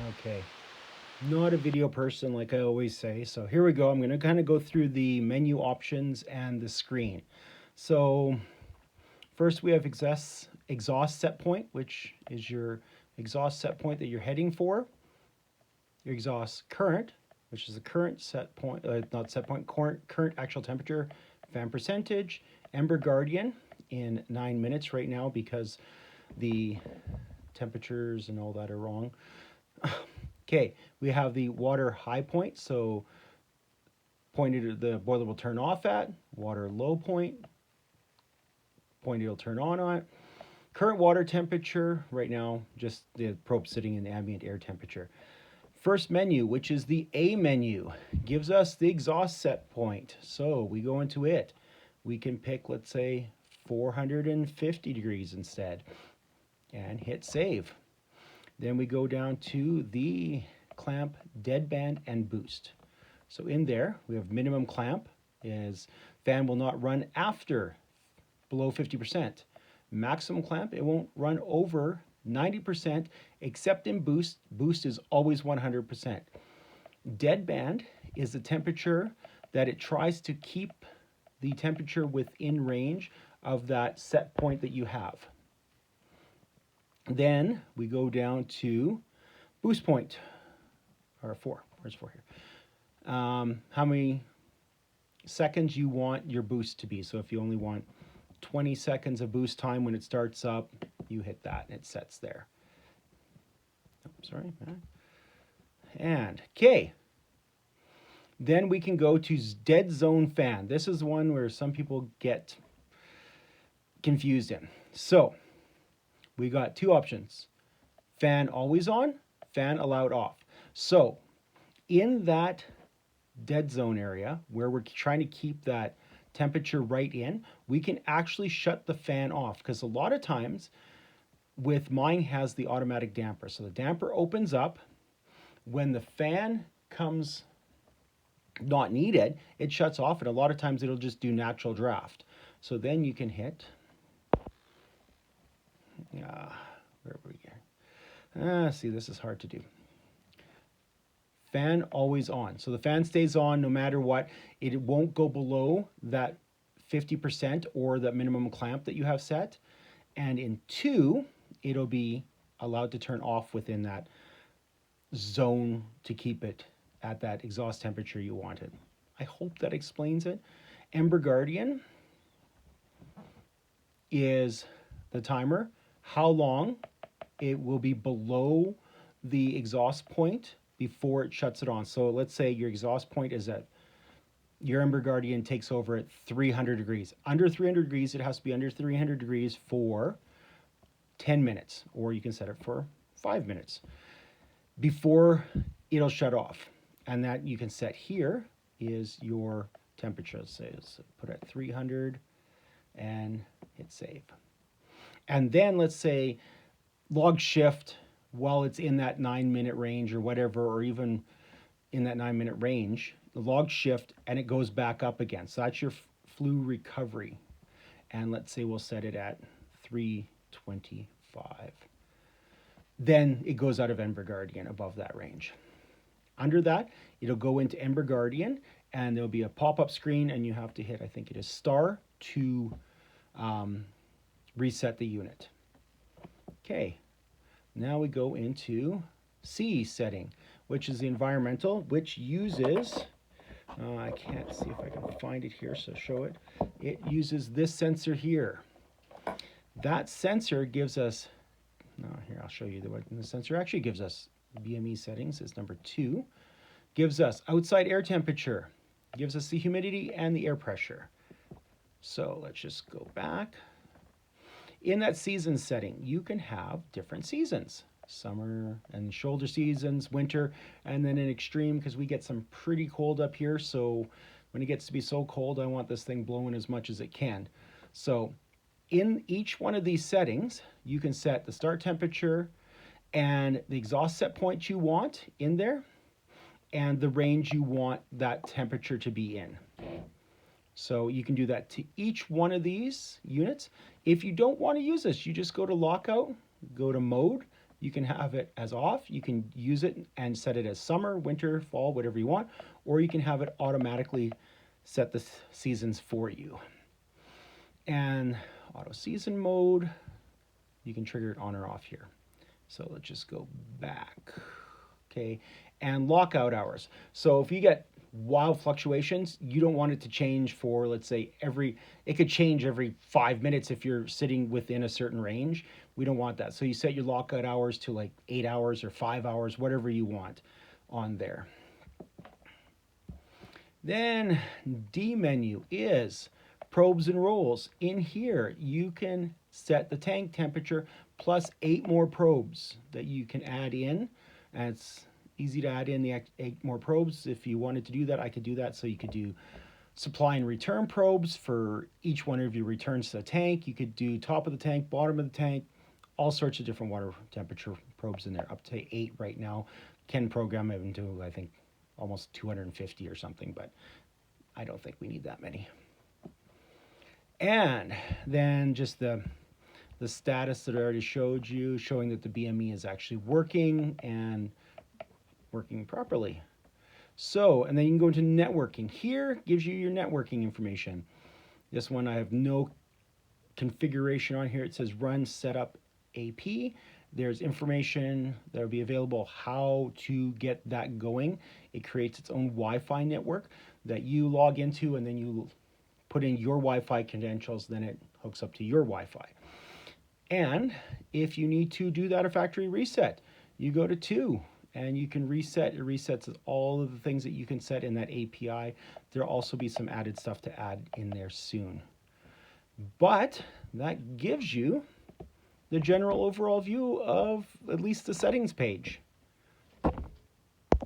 Okay, not a video person like I always say. So here we go. I'm going to kind of go through the menu options and the screen. So first we have exhaust set point, which is your exhaust set point that you're heading for. Your exhaust current, which is the current set point, not set point, current actual temperature, fan percentage, Ember Guardian in 9 minutes right now because the temperatures and all that are wrong. Okay, we have the water high point, so pointed the boiler will turn off at, water low point, point it'll turn on it. Current water temperature, right now, just the probe sitting in ambient air temperature. First menu, which is the A menu, gives us the exhaust set point. So we go into it. We can pick, let's say, 450 degrees instead and hit save. Then we go down to the clamp, deadband, and boost. So in there, we have minimum clamp is fan will not run after below 50%. Maximum clamp, it won't run over 90% except in boost. Boost is always 100%. Deadband is the temperature that it tries to keep the temperature within range of that set point that you have. Then we go down to boost point, or 4. Where's 4 here? How many seconds you want your boost to be. So if you only want 20 seconds of boost time when it starts up, you hit that and it sets there. Oh, sorry. And okay. Then we can go to dead zone fan. This is one where some people get confused in. So we got two options. Fan always on, fan allowed off. So in that dead zone area where we're trying to keep that temperature right in, we can actually shut the fan off because a lot of times with mine has the automatic damper. So the damper opens up when the fan comes not needed, it shuts off, and a lot of times it'll just do natural draft. So then you can hit where we go. See, this is hard to do. Fan always on. So the fan stays on no matter what. It won't go below that 50% or that minimum clamp that you have set. And in 2, it'll be allowed to turn off within that zone to keep it at that exhaust temperature you wanted. I hope that explains it. Ember Guardian is the timer, how long it will be below the exhaust point before it shuts it on. So let's say your exhaust point is at, your Ember Guardian takes over at 300 degrees. Under 300 degrees, it has to be under 300 degrees for 10 minutes, or you can set it for 5 minutes before it'll shut off. And that you can set here is your temperature. So put it at 300 and hit save. And then let's say log shift while it's in that 9-minute range or whatever, or even in that 9-minute range, the log shift and it goes back up again. So that's your flue recovery. And let's say we'll set it at 325. Then it goes out of Ember Guardian above that range. Under that, it'll go into Ember Guardian and there'll be a pop-up screen and you have to hit, I think it is star to reset the unit. Okay, now we go into C setting, which is the environmental, which uses, I can't see if I can find it here, so show it. It uses this sensor here. That sensor gives us, here I'll show you what the sensor actually gives us. BME settings is number 2. Gives us outside air temperature, gives us the humidity and the air pressure. So let's just go back. In that season setting, you can have different seasons. Summer and shoulder seasons, winter, and then in extreme, because we get some pretty cold up here. So when it gets to be so cold, I want this thing blowing as much as it can. So in each one of these settings, you can set the start temperature and the exhaust set point you want in there and the range you want that temperature to be in. So you can do that to each one of these units. If you don't want to use this, you just go to lockout, go to mode, You can have it as off. You can use it and set it as summer, winter, fall, whatever you want, or you can have it automatically set the seasons for you. And auto season mode, you can trigger it on or off here. So let's just go back. Okay, and lockout hours. So if you get wild fluctuations, you don't want it to change for, let's say, it could change every 5 minutes if you're sitting within a certain range. We don't want that. So you set your lockout hours to like 8 hours or 5 hours, whatever you want on there. Then D menu is probes and rolls. In here, you can set the tank temperature plus 8 more probes that you can add in. And it's easy to add in the 8 more probes. If you wanted to do that, I could do that. So you could do supply and return probes for each one of your returns to the tank. You could do top of the tank, bottom of the tank, all sorts of different water temperature probes in there, up to 8 right now. Can program it into, I think, almost 250 or something, but I don't think we need that many. And then just the status that I already showed you, showing that the BME is actually working and working properly. So, and then you can go into networking. Here gives you your networking information. This one I have no configuration on here. It says run setup AP. There's information that will be available how to get that going. It creates its own Wi-Fi network that you log into, and then you put in your Wi-Fi credentials, then it hooks up to your Wi-Fi. And if you need to do that a factory reset, you go to 2 and you can reset. It resets all of the things that you can set in that API. There'll also be some added stuff to add in there soon. But that gives you the general overall view of at least the settings page.